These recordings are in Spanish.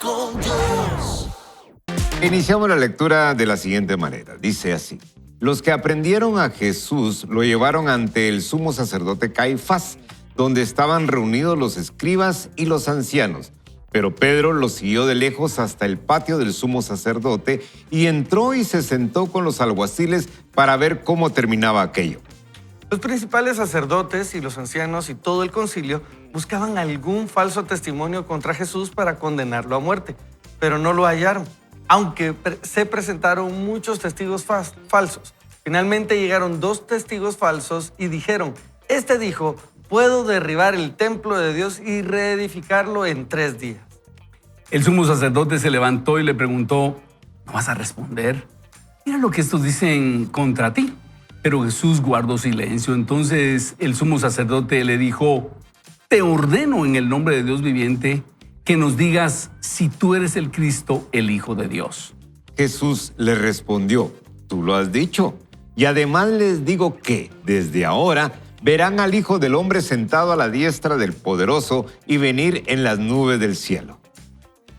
con Dios. Iniciamos la lectura de la siguiente manera. Dice así: los que aprendieron a Jesús lo llevaron ante el sumo sacerdote Caifás, donde estaban reunidos los escribas y los ancianos. Pero Pedro los siguió de lejos hasta el patio del sumo sacerdote y entró y se sentó con los alguaciles para ver cómo terminaba aquello. Los principales sacerdotes y los ancianos y todo el concilio buscaban algún falso testimonio contra Jesús para condenarlo a muerte, pero no lo hallaron, aunque se presentaron muchos testigos falsos. Finalmente llegaron 2 testigos falsos y dijeron: este dijo, puedo derribar el templo de Dios y reedificarlo en 3 días. El sumo sacerdote se levantó y le preguntó: ¿no vas a responder? Mira lo que estos dicen contra ti. Pero Jesús guardó silencio. Entonces el sumo sacerdote le dijo: te ordeno en el nombre de Dios viviente que nos digas si tú eres el Cristo, el Hijo de Dios. Jesús le respondió: tú lo has dicho. Y además les digo que desde ahora verán al Hijo del Hombre sentado a la diestra del Poderoso y venir en las nubes del cielo.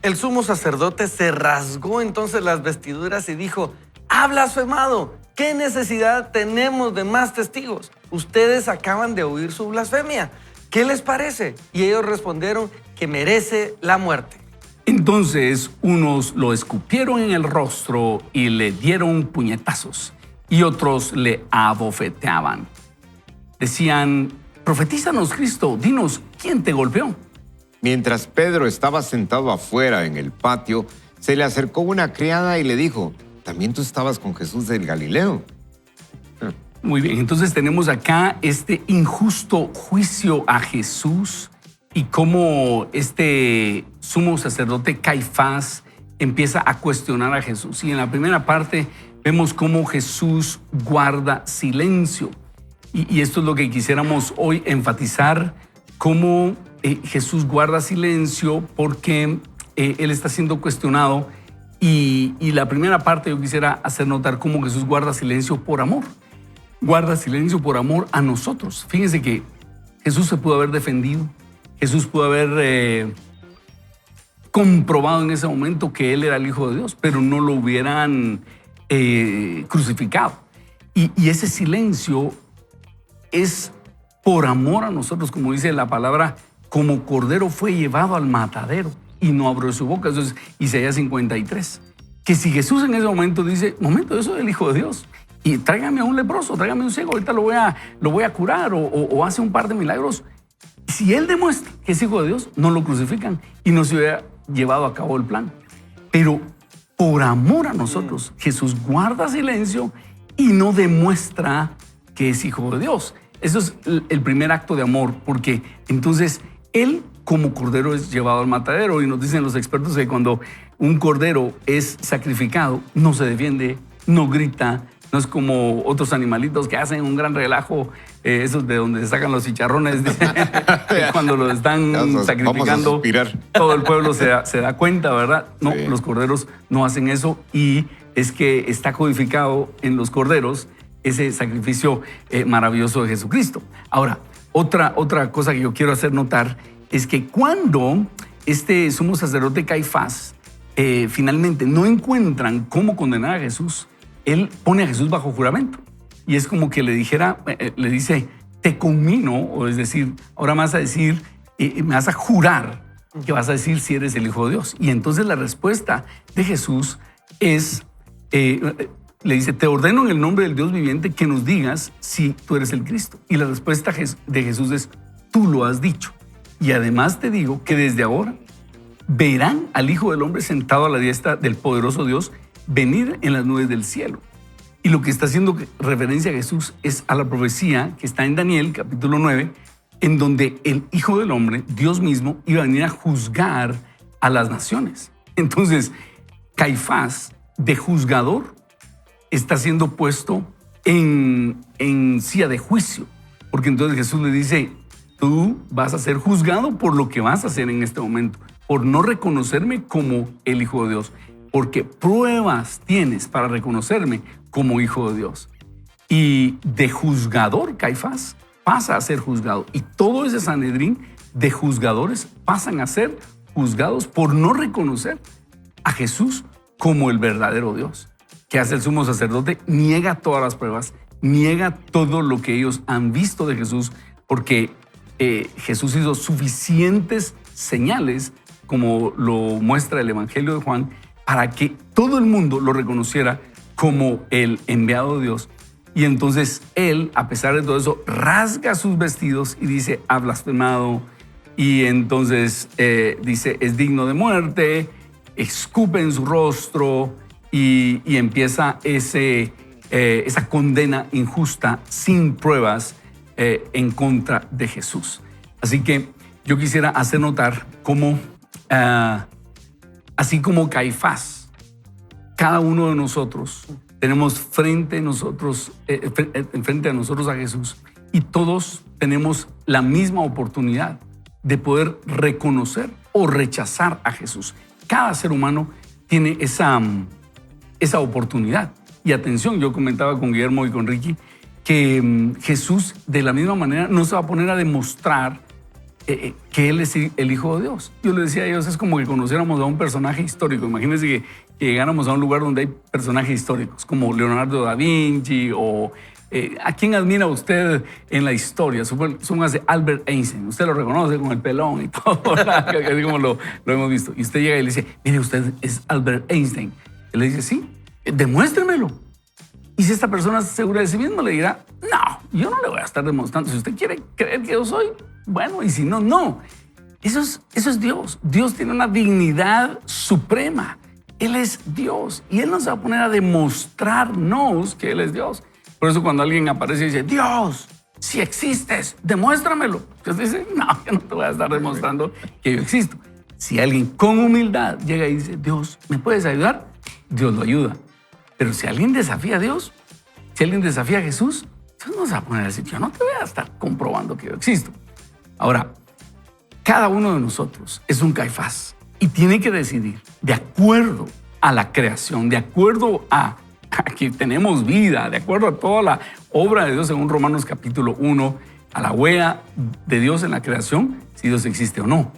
El sumo sacerdote se rasgó entonces las vestiduras y dijo: ¡ha blasfemado! ¿Qué necesidad tenemos de más testigos? Ustedes acaban de oír su blasfemia. ¿Qué les parece? Y ellos respondieron que merece la muerte. Entonces unos lo escupieron en el rostro y le dieron puñetazos, y otros le abofeteaban. Decían: profetízanos, Cristo, dinos, ¿quién te golpeó? Mientras Pedro estaba sentado afuera en el patio, se le acercó una criada y le dijo: ¿también tú estabas con Jesús del Galileo? Muy bien, entonces tenemos acá este injusto juicio a Jesús y cómo este sumo sacerdote Caifás empieza a cuestionar a Jesús. Y en la primera parte vemos cómo Jesús guarda silencio. Y esto es lo que quisiéramos hoy enfatizar, cómo Jesús guarda silencio porque Él está siendo cuestionado. Y la primera parte yo quisiera hacer notar cómo Jesús guarda silencio por amor. Guarda silencio por amor a nosotros. Fíjense que Jesús se pudo haber defendido. Jesús pudo haber comprobado en ese momento que Él era el Hijo de Dios, pero no lo hubieran crucificado. Y ese silencio es por amor a nosotros, como dice la palabra: como cordero fue llevado al matadero y no abrió su boca. Eso es Isaías 53. Que si Jesús en ese momento dice: momento, yo soy el Hijo de Dios, y tráigame a un leproso, tráigame a un ciego, ahorita lo voy a curar, o hace un par de milagros. Si Él demuestra que es Hijo de Dios, no lo crucifican y no se hubiera llevado a cabo el plan. Pero por amor a nosotros, Jesús guarda silencio y no demuestra que es Hijo de Dios. Eso es el primer acto de amor, porque entonces Él como cordero es llevado al matadero, y nos dicen los expertos que cuando un cordero es sacrificado, no se defiende, no grita, no es como otros animalitos que hacen un gran relajo, esos de donde se sacan los chicharrones, cuando lo están sacrificando, todo el pueblo se da cuenta, ¿verdad? No, sí. Los corderos no hacen eso, y es que está codificado en los corderos ese sacrificio maravilloso de Jesucristo. Ahora, otra cosa que yo quiero hacer notar es que cuando este sumo sacerdote Caifás finalmente no encuentran cómo condenar a Jesús, él pone a Jesús bajo juramento. Y es como que le dice: te conmino, o es decir, ahora me vas a decir, me vas a jurar que vas a decir si eres el Hijo de Dios. Y entonces la respuesta de Jesús es, le dice: te ordeno en el nombre del Dios viviente que nos digas si tú eres el Cristo. Y la respuesta de Jesús es: tú lo has dicho. Y además te digo que desde ahora verán al Hijo del Hombre sentado a la diestra del poderoso Dios venir en las nubes del cielo. Y lo que está haciendo referencia a Jesús es a la profecía que está en Daniel, capítulo 9, en donde el Hijo del Hombre, Dios mismo, iba a venir a juzgar a las naciones. Entonces, Caifás, de juzgador, está siendo puesto en silla de juicio. Porque entonces Jesús le dice: tú vas a ser juzgado por lo que vas a hacer en este momento, por no reconocerme como el Hijo de Dios, porque pruebas tienes para reconocerme como Hijo de Dios. Y de juzgador, Caifás pasa a ser juzgado, y todo ese Sanedrín de juzgadores pasan a ser juzgados por no reconocer a Jesús como el verdadero Dios. ¿Qué hace el sumo sacerdote? Niega todas las pruebas, niega todo lo que ellos han visto de Jesús, porque Jesús hizo suficientes señales, como lo muestra el Evangelio de Juan, para que todo el mundo lo reconociera como el enviado de Dios. Y entonces él, a pesar de todo eso, rasga sus vestidos y dice, ha blasfemado. Y entonces dice, es digno de muerte, escupe en su rostro y empieza esa condena injusta sin pruebas en contra de Jesús. Así que yo quisiera hacer notar cómo, así como Caifás, cada uno de nosotros tenemos frente a nosotros a Jesús, y todos tenemos la misma oportunidad de poder reconocer o rechazar a Jesús. Cada ser humano tiene esa oportunidad. Y atención, yo comentaba con Guillermo y con Ricky que Jesús de la misma manera no se va a poner a demostrar que Él es el Hijo de Dios. Yo le decía a ellos, es como que conociéramos a un personaje histórico. Imagínense que llegáramos a un lugar donde hay personajes históricos, como Leonardo da Vinci o ¿a quién admira usted en la historia? Súmase Albert Einstein. Usted lo reconoce con el pelón y todo, así como lo hemos visto. Y usted llega y le dice, mire, usted es Albert Einstein. Él le dice, sí, demuéstremelo. Y si esta persona es segura de sí misma, le dirá, no, yo no le voy a estar demostrando. Si usted quiere creer que yo soy, bueno, y si no, no. Eso es Dios. Dios tiene una dignidad suprema. Él es Dios y Él no se va a poner a demostrarnos que Él es Dios. Por eso cuando alguien aparece y dice, Dios, si existes, demuéstramelo. Dios dice, no, yo no te voy a estar demostrando que yo existo. Si alguien con humildad llega y dice, Dios, ¿me puedes ayudar? Dios lo ayuda. Pero si alguien desafía a Dios, si alguien desafía a Jesús, Dios no se va a poner a decir, yo no te voy a estar comprobando que yo existo. Ahora, cada uno de nosotros es un Caifás y tiene que decidir de acuerdo a la creación, de acuerdo a que tenemos vida, de acuerdo a toda la obra de Dios según Romanos capítulo 1, a la huella de Dios en la creación, si Dios existe o no.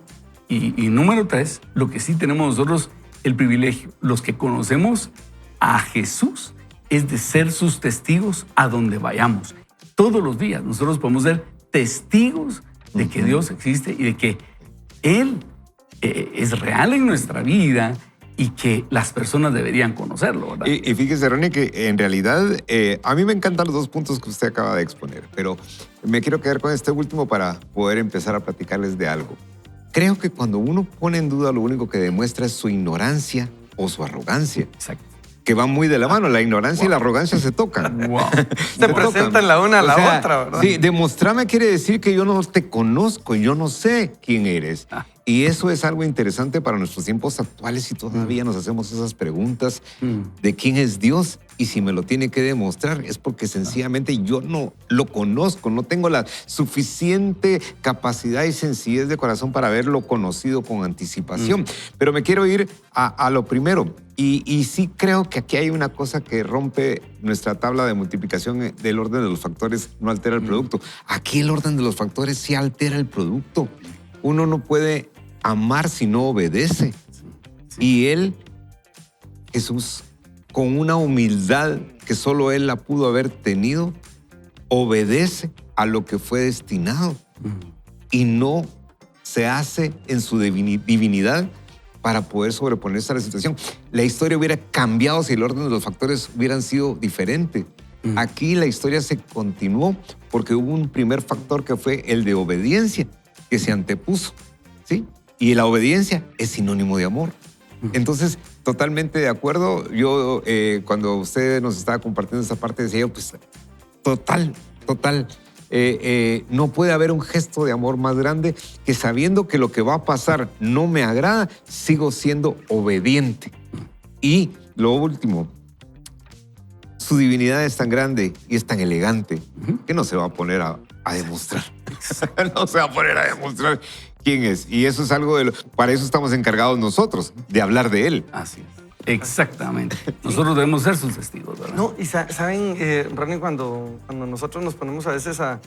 Y número 3, lo que sí tenemos nosotros el privilegio, los que conocemos a Jesús, es de ser sus testigos a donde vayamos. Todos los días nosotros podemos ser testigos de que Dios existe y de que Él es real en nuestra vida y que las personas deberían conocerlo, ¿verdad? Y fíjese, Ronnie, que en realidad a mí me encantan los dos puntos que usted acaba de exponer, pero me quiero quedar con este último para poder empezar a platicarles de algo. Creo que cuando uno pone en duda, lo único que demuestra es su ignorancia o su arrogancia. Exacto. Que van muy de la mano. La ignorancia y la arrogancia se tocan. Wow. Se presentan la una a la otra, ¿verdad? Sí, demostrarme quiere decir que yo no te conozco, yo no sé quién eres. Y eso es algo interesante para nuestros tiempos actuales y todavía nos hacemos esas preguntas de quién es Dios y si me lo tiene que demostrar es porque sencillamente yo no lo conozco, no tengo la suficiente capacidad y sencillez de corazón para haberlo conocido con anticipación. Pero me quiero ir a lo primero y sí creo que aquí hay una cosa que rompe nuestra tabla de multiplicación del orden de los factores, no altera el producto. Aquí el orden de los factores sí altera el producto. Uno no puede amar si no obedece. Y él, Jesús, con una humildad que solo él la pudo haber tenido, obedece a lo que fue destinado y no se hace en su divinidad para poder sobreponerse a la situación. La historia hubiera cambiado si el orden de los factores hubieran sido diferente. Aquí la historia se continuó porque hubo un primer factor que fue el de obediencia, que se antepuso, ¿sí? Y la obediencia es sinónimo de amor. Entonces, totalmente de acuerdo. Yo, cuando usted nos estaba compartiendo esta parte, decía yo, pues, total. No puede haber un gesto de amor más grande que sabiendo que lo que va a pasar no me agrada, sigo siendo obediente. Y lo último, su divinidad es tan grande y es tan elegante que no se va a poner a demostrar. No se va a poner a demostrar quién es. Y eso es algo para eso estamos encargados nosotros, de hablar de él. Así es. Exactamente. Nosotros debemos ser sus testigos, ¿verdad? No, y saben, Ronnie, cuando nosotros nos ponemos a veces a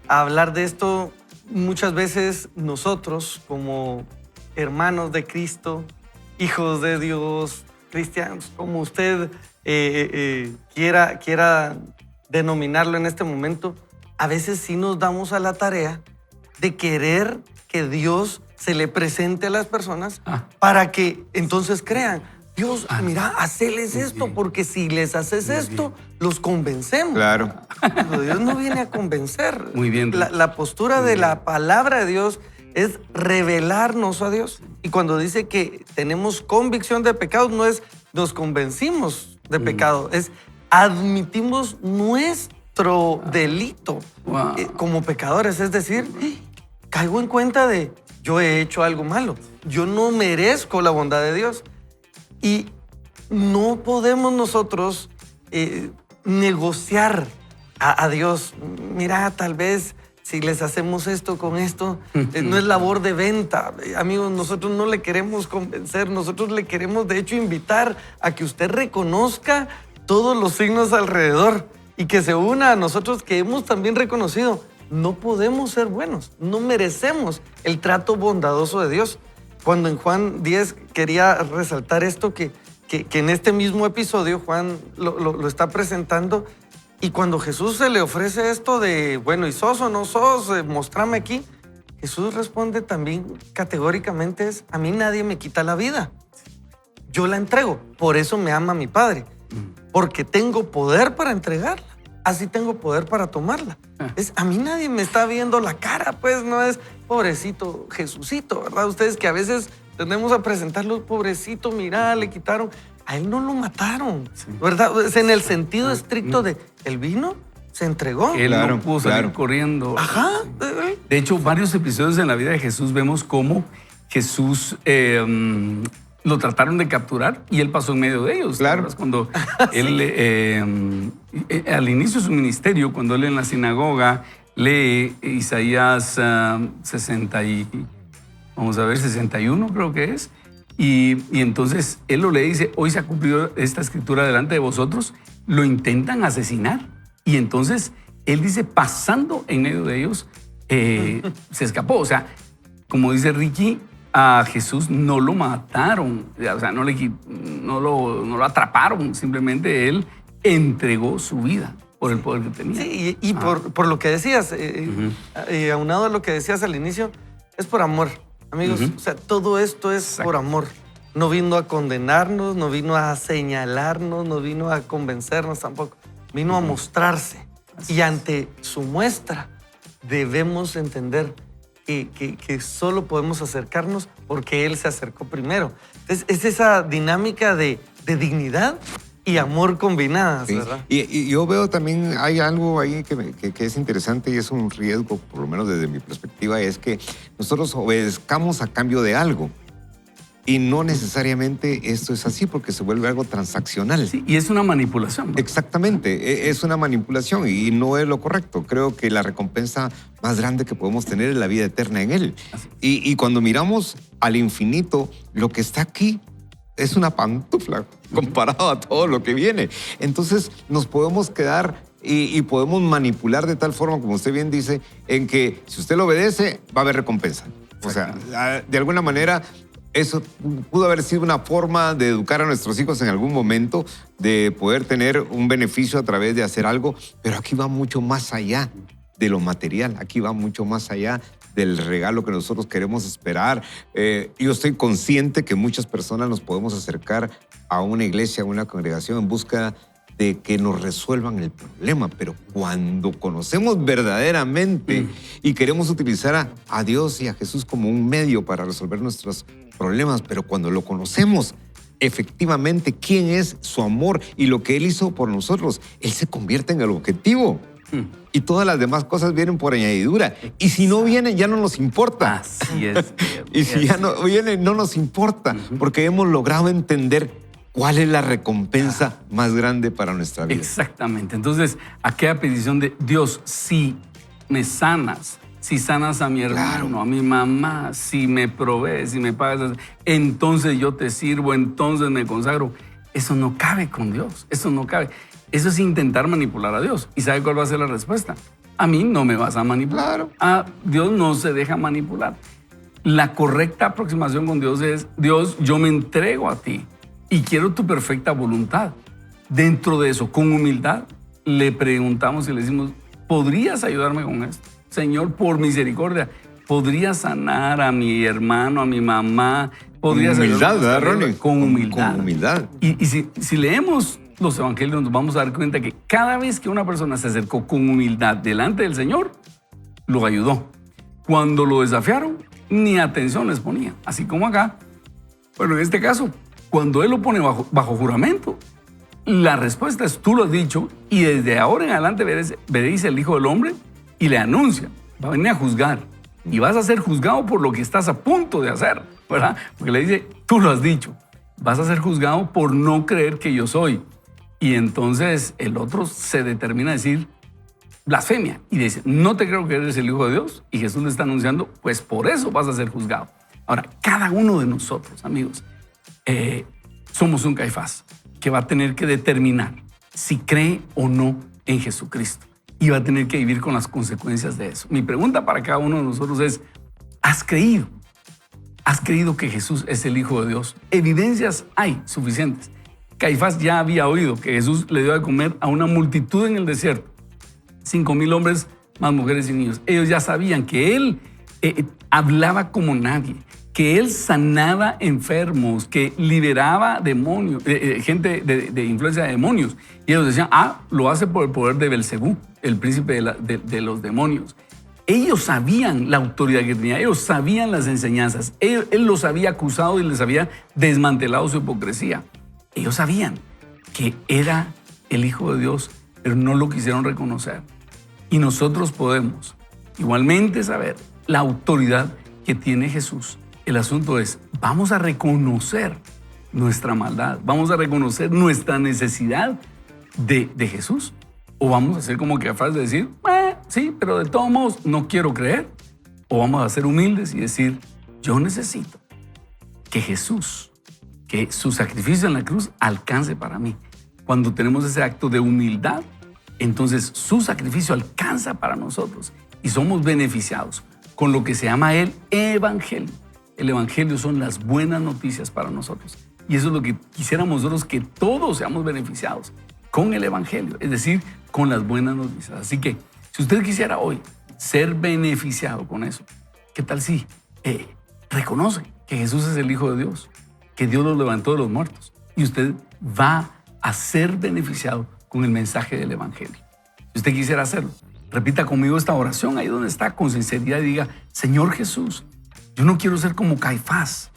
hablar de esto, muchas veces nosotros como hermanos de Cristo, hijos de Dios, cristianos, como usted quiera denominarlo en este momento, a veces sí nos damos a la tarea de querer que Dios se le presente a las personas para que entonces crean. Dios, mira, haceles esto, porque si les haces esto, los convencemos. Claro. Pero Dios no viene a convencer. Muy bien. La postura de la palabra de Dios es revelarnos a Dios. Y cuando dice que tenemos convicción de pecados, no es nos convencimos de pecado, es admitimos nuestro delito como pecadores. Es decir, caigo en cuenta de yo he hecho algo malo. Yo no merezco la bondad de Dios. Y no podemos nosotros negociar a Dios. Mira, tal vez si les hacemos esto con esto, no es labor de venta. Amigos, nosotros no le queremos convencer, nosotros le queremos de hecho invitar a que usted reconozca todos los signos alrededor y que se una a nosotros que hemos también reconocido. No podemos ser buenos, no merecemos el trato bondadoso de Dios. Cuando en Juan 10 quería resaltar esto, que en este mismo episodio Juan lo está presentando, y cuando Jesús se le ofrece esto de, bueno, ¿y sos o no sos? Mostrame aquí. Jesús responde también categóricamente, a mí nadie me quita la vida. Yo la entrego, por eso me ama mi Padre, porque tengo poder para entregarla. Así tengo poder para tomarla. A mí nadie me está viendo la cara, pues no es pobrecito Jesucito, ¿verdad? Ustedes que a veces tendemos a presentarlo, pobrecito, mira, le quitaron. A él no lo mataron, ¿verdad? Es en el sentido estricto de, él vino, se entregó. Él no pudo salir corriendo. Ajá. De hecho, varios episodios en la vida de Jesús vemos cómo Jesús lo trataron de capturar y él pasó en medio de ellos. Claro. Cuando él, al inicio de su ministerio, cuando él en la sinagoga lee Isaías 61, creo que es, y entonces él lo lee y dice, hoy se ha cumplido esta escritura delante de vosotros, lo intentan asesinar. Y entonces él dice, pasando en medio de ellos, se escapó. O sea, como dice Ricky, a Jesús no lo mataron, o sea, no lo atraparon, simplemente él entregó su vida por el poder que tenía. Sí, y por lo que decías, aunado a lo que decías al inicio, es por amor, amigos. O sea, todo esto es por amor. No vino a condenarnos, no vino a señalarnos, no vino a convencernos tampoco. Vino a mostrarse. Y ante su muestra debemos entender que solo podemos acercarnos porque Él se acercó primero. Entonces, es esa dinámica de dignidad y amor combinadas, sí. ¿verdad? Y yo veo también, hay algo ahí que es interesante y es un riesgo, por lo menos desde mi perspectiva, es que nosotros obedezcamos a cambio de algo. Y no necesariamente esto es así porque se vuelve algo transaccional. Sí, y es una manipulación, ¿no? Exactamente, es una manipulación y no es lo correcto. Creo que la recompensa más grande que podemos tener es la vida eterna en Él. Y cuando miramos al infinito, lo que está aquí es una pantufla comparado a todo lo que viene. Entonces nos podemos quedar y podemos manipular de tal forma, como usted bien dice, en que si usted lo obedece, va a haber recompensa. O sea, de alguna manera, eso pudo haber sido una forma de educar a nuestros hijos en algún momento, de poder tener un beneficio a través de hacer algo, pero aquí va mucho más allá de lo material, aquí va mucho más allá del regalo que nosotros queremos esperar. Yo estoy consciente que muchas personas nos podemos acercar a una iglesia, a una congregación en busca de que nos resuelvan el problema, pero cuando conocemos verdaderamente y queremos utilizar a Dios y a Jesús como un medio para resolver nuestros problemas, pero cuando lo conocemos efectivamente quién es, su amor y lo que Él hizo por nosotros, Él se convierte en el objetivo. Y todas las demás cosas vienen por añadidura. Y si no vienen, ya no nos importa. Así es. Y si ya no vienen, no nos importa, porque hemos logrado entender cuál es la recompensa más grande para nuestra vida. Exactamente. Entonces, aquella petición de Dios, si me sanas, si sanas a mi hermano, a mi mamá, si me provees, si me pagas, entonces yo te sirvo, entonces me consagro. Eso no cabe con Dios, eso no cabe. Eso es intentar manipular a Dios. ¿Y sabe cuál va a ser la respuesta? A mí no me vas a manipular. Claro. A Dios no se deja manipular. La correcta aproximación con Dios es, Dios, yo me entrego a ti y quiero tu perfecta voluntad. Dentro de eso, con humildad, le preguntamos y le decimos, ¿podrías ayudarme con esto? Señor, por misericordia, ¿podrías sanar a mi hermano, a mi mamá? ¿Podrías Con humildad, ayudarme? ¿verdad, Ronnie? Con humildad. Con humildad. Y si leemos los evangelios, nos vamos a dar cuenta que cada vez que una persona se acercó con humildad delante del Señor, lo ayudó. Cuando lo desafiaron, ni atención les ponía. Así como acá. Bueno, en este caso, cuando él lo pone bajo juramento, la respuesta es, tú lo has dicho, y desde ahora en adelante veréis el Hijo del Hombre, y le anuncia, va a venir a juzgar, y vas a ser juzgado por lo que estás a punto de hacer, ¿verdad? Porque le dice, tú lo has dicho, vas a ser juzgado por no creer que yo soy. Y entonces el otro se determina a decir blasfemia, y dice, no te creo que eres el Hijo de Dios, y Jesús le está anunciando, pues por eso vas a ser juzgado. Ahora, cada uno de nosotros, amigos, somos un Caifás que va a tener que determinar si cree o no en Jesucristo y va a tener que vivir con las consecuencias de eso. Mi pregunta para cada uno de nosotros es, ¿has creído? ¿Has creído que Jesús es el Hijo de Dios? Evidencias hay suficientes. Caifás ya había oído que Jesús le dio de comer a una multitud en el desierto, 5,000 hombres más mujeres y niños. Ellos ya sabían que él hablaba como nadie, que él sanaba enfermos, que liberaba demonios, gente de influencia de demonios. Y ellos decían, lo hace por el poder de Belcebú, el príncipe de los demonios. Ellos sabían la autoridad que tenía, ellos sabían las enseñanzas, él los había acusado y les había desmantelado su hipocresía. Ellos sabían que era el Hijo de Dios, pero no lo quisieron reconocer. Y nosotros podemos igualmente saber la autoridad que tiene Jesús. El asunto es, vamos a reconocer nuestra maldad, vamos a reconocer nuestra necesidad de Jesús, o vamos a hacer como que capaz de decir, sí, pero de todos modos no quiero creer, o vamos a ser humildes y decir, yo necesito que Jesús, que su sacrificio en la cruz alcance para mí. Cuando tenemos ese acto de humildad, entonces su sacrificio alcanza para nosotros y somos beneficiados con lo que se llama el Evangelio. El Evangelio son las buenas noticias para nosotros. Y eso es lo que quisiéramos nosotros, que todos seamos beneficiados con el Evangelio, es decir, con las buenas noticias. Así que, si usted quisiera hoy ser beneficiado con eso, ¿qué tal si reconoce que Jesús es el Hijo de Dios, que Dios lo levantó de los muertos, y usted va a ser beneficiado con el mensaje del Evangelio? Si usted quisiera hacerlo, repita conmigo esta oración ahí donde está, con sinceridad, y diga, Señor Jesús, yo no quiero ser como Caifás.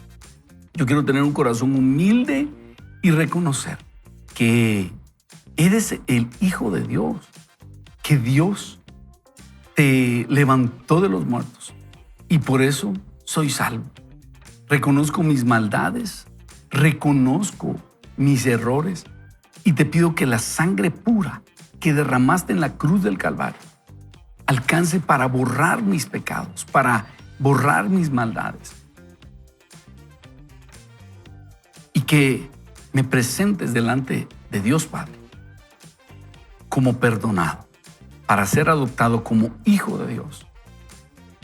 Yo quiero tener un corazón humilde y reconocer que eres el Hijo de Dios, que Dios te levantó de los muertos y por eso soy salvo. Reconozco mis maldades, reconozco mis errores y te pido que la sangre pura que derramaste en la cruz del Calvario alcance para borrar mis pecados, para borrar mis maldades. Y que me presentes delante de Dios Padre como perdonado, para ser adoptado como hijo de Dios.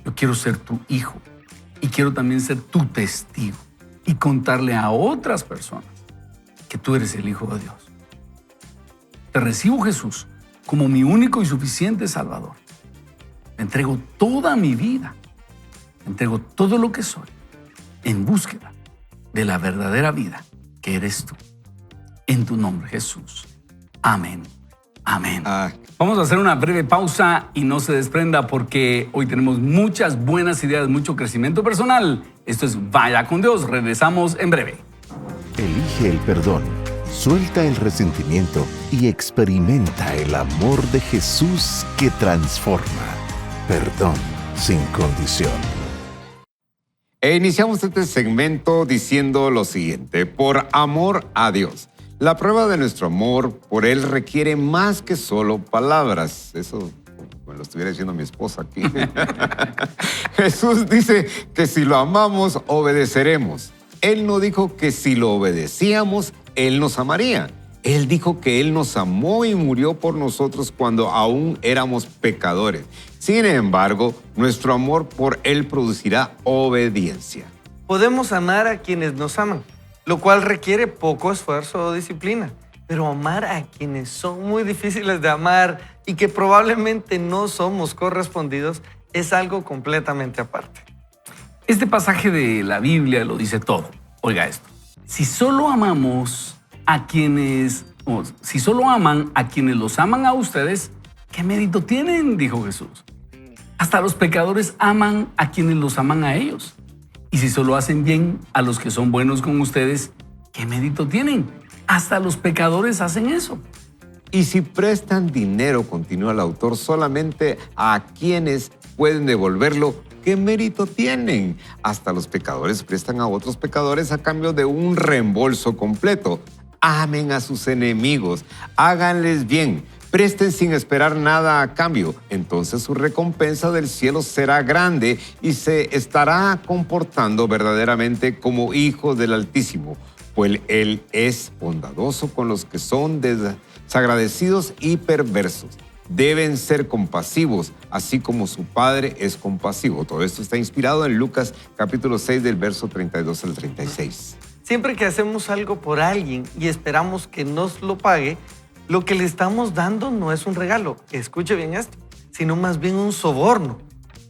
Yo quiero ser tu hijo y quiero también ser tu testigo y contarle a otras personas que tú eres el Hijo de Dios. Te recibo, Jesús, como mi único y suficiente Salvador. Te entrego toda mi vida. Te entrego todo lo que soy en búsqueda de la verdadera vida que eres tú. En tu nombre, Jesús. Amén. Amén. Vamos a hacer una breve pausa y no se desprenda porque hoy tenemos muchas buenas ideas, mucho crecimiento personal. Esto es Vaya con Dios. Regresamos en breve. Elige el perdón, suelta el resentimiento y experimenta el amor de Jesús que transforma. Perdón sin condición. E iniciamos este segmento diciendo lo siguiente: por amor a Dios. La prueba de nuestro amor por Él requiere más que solo palabras. Eso me lo estuviera diciendo mi esposa aquí. Jesús dice que si lo amamos, obedeceremos. Él no dijo que si lo obedecíamos, Él nos amaría. Él dijo que Él nos amó y murió por nosotros cuando aún éramos pecadores. Sin embargo, nuestro amor por Él producirá obediencia. Podemos amar a quienes nos aman, lo cual requiere poco esfuerzo o disciplina. Pero amar a quienes son muy difíciles de amar y que probablemente no somos correspondidos es algo completamente aparte. Este pasaje de la Biblia lo dice todo. Oiga esto. Si solo amamos a quienes, si solo aman a quienes los aman a ustedes, ¿qué mérito tienen? Dijo Jesús. Hasta los pecadores aman a quienes los aman a ellos. Y si solo hacen bien a los que son buenos con ustedes, ¿qué mérito tienen? Hasta los pecadores hacen eso. Y si prestan dinero, continúa el autor, solamente a quienes pueden devolverlo, ¿qué mérito tienen? Hasta los pecadores prestan a otros pecadores a cambio de un reembolso completo. Amen a sus enemigos, háganles bien, presten sin esperar nada a cambio. Entonces su recompensa del cielo será grande y se estará comportando verdaderamente como hijos del Altísimo, pues Él es bondadoso con los que son desagradecidos y perversos. Deben ser compasivos, así como su Padre es compasivo. Todo esto está inspirado en Lucas capítulo 6 del verso 32 al 36. Siempre que hacemos algo por alguien y esperamos que nos lo pague, lo que le estamos dando no es un regalo, escuche bien esto, sino más bien un soborno.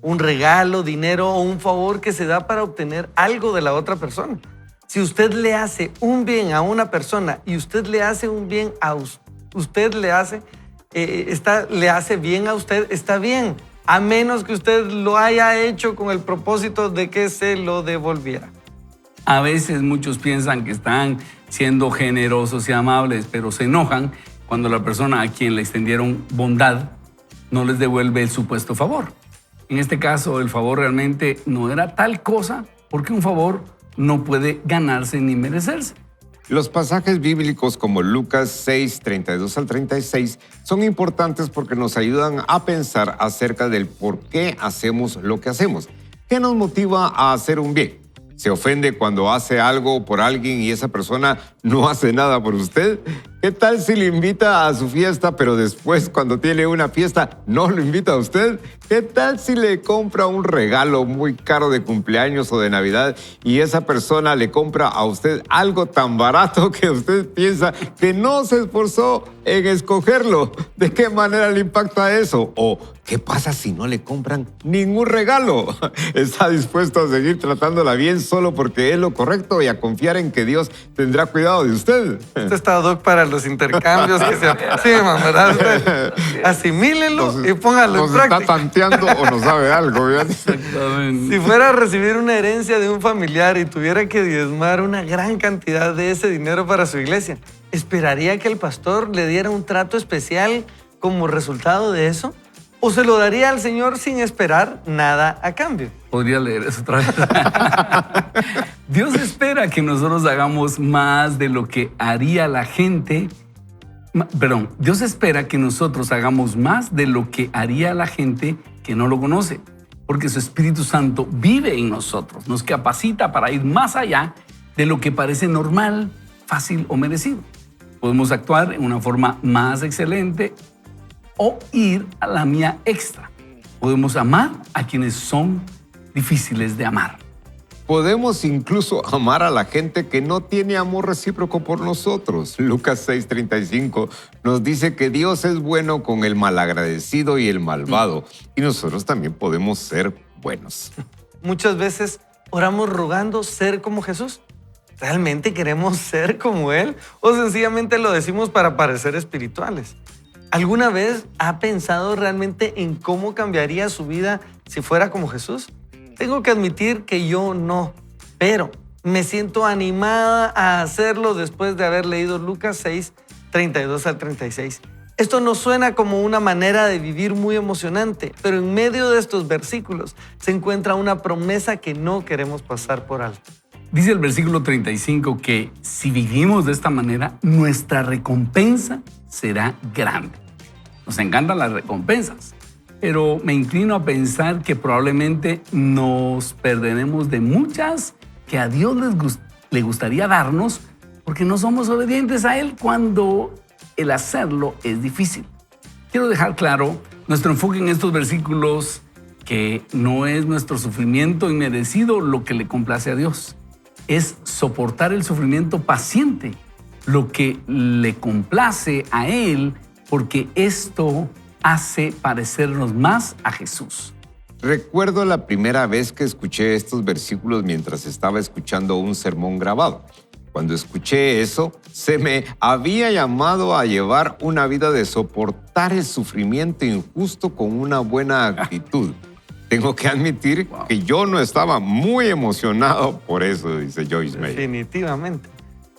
Un regalo, dinero o un favor que se da para obtener algo de la otra persona. Si usted le hace un bien a una persona y usted le hace un bien a usted, le hace bien a usted, está bien, a menos que usted lo haya hecho con el propósito de que se lo devolviera. A veces muchos piensan que están siendo generosos y amables, pero se enojan cuando la persona a quien le extendieron bondad no les devuelve el supuesto favor. En este caso, el favor realmente no era tal cosa, porque un favor no puede ganarse ni merecerse. Los pasajes bíblicos como Lucas 6, 32 al 36 son importantes porque nos ayudan a pensar acerca del por qué hacemos lo que hacemos. ¿Qué nos motiva a hacer un bien? ¿Se ofende cuando hace algo por alguien y esa persona no hace nada por usted? ¿Qué tal si le invita a su fiesta, pero después cuando tiene una fiesta no lo invita a usted? ¿Qué tal si le compra un regalo muy caro de cumpleaños o de Navidad y esa persona le compra a usted algo tan barato que usted piensa que no se esforzó en escogerlo? ¿De qué manera le impacta eso? ¿O qué pasa si no le compran ningún regalo? ¿Está dispuesto a seguir tratándola bien solo porque es lo correcto y a confiar en que Dios tendrá cuidado de usted? Esto está, Doc, para los intercambios que se aproximan, ¿verdad? Asimílenlo y pónganlo en práctica. Nos está tanteando o no sabe algo. Exactamente. Si fuera a recibir una herencia de un familiar y tuviera que diezmar una gran cantidad de ese dinero para su iglesia, ¿esperaría que el pastor le diera un trato especial como resultado de eso? ¿O se lo daría al Señor sin esperar nada a cambio? Podría leer eso otra vez. Dios espera que nosotros hagamos más de lo que haría la gente. Perdón, Dios espera que nosotros hagamos más de lo que haría la gente que no lo conoce, porque su Espíritu Santo vive en nosotros, nos capacita para ir más allá de lo que parece normal, fácil o merecido. Podemos actuar en una forma más excelente o ir a la mía extra. Podemos amar a quienes son difíciles de amar. Podemos incluso amar a la gente que no tiene amor recíproco por nosotros. Lucas 6:35 nos dice que Dios es bueno con el malagradecido y el malvado, y nosotros también podemos ser buenos. Muchas veces oramos rogando ser como Jesús. ¿Realmente queremos ser como Él? ¿O sencillamente lo decimos para parecer espirituales? ¿Alguna vez ha pensado realmente en cómo cambiaría su vida si fuera como Jesús? Tengo que admitir que yo no, pero me siento animada a hacerlo después de haber leído Lucas 6, 32 al 36. Esto nos suena como una manera de vivir muy emocionante, pero en medio de estos versículos se encuentra una promesa que no queremos pasar por alto. Dice el versículo 35 que si vivimos de esta manera, nuestra recompensa será grande. Nos encantan las recompensas, pero me inclino a pensar que probablemente nos perderemos de muchas que a Dios le gustaría darnos, porque no somos obedientes a Él cuando el hacerlo es difícil. Quiero dejar claro nuestro enfoque en estos versículos, que no es nuestro sufrimiento inmerecido lo que le complace a Dios. Es soportar el sufrimiento paciente lo que le complace a Él, porque esto hace parecernos más a Jesús. Recuerdo la primera vez que escuché estos versículos mientras estaba escuchando un sermón grabado. Cuando escuché eso, se me había llamado a llevar una vida de soportar el sufrimiento injusto con una buena actitud. Tengo que admitir que yo no estaba muy emocionado por eso, dice Joyce Meyer. Definitivamente.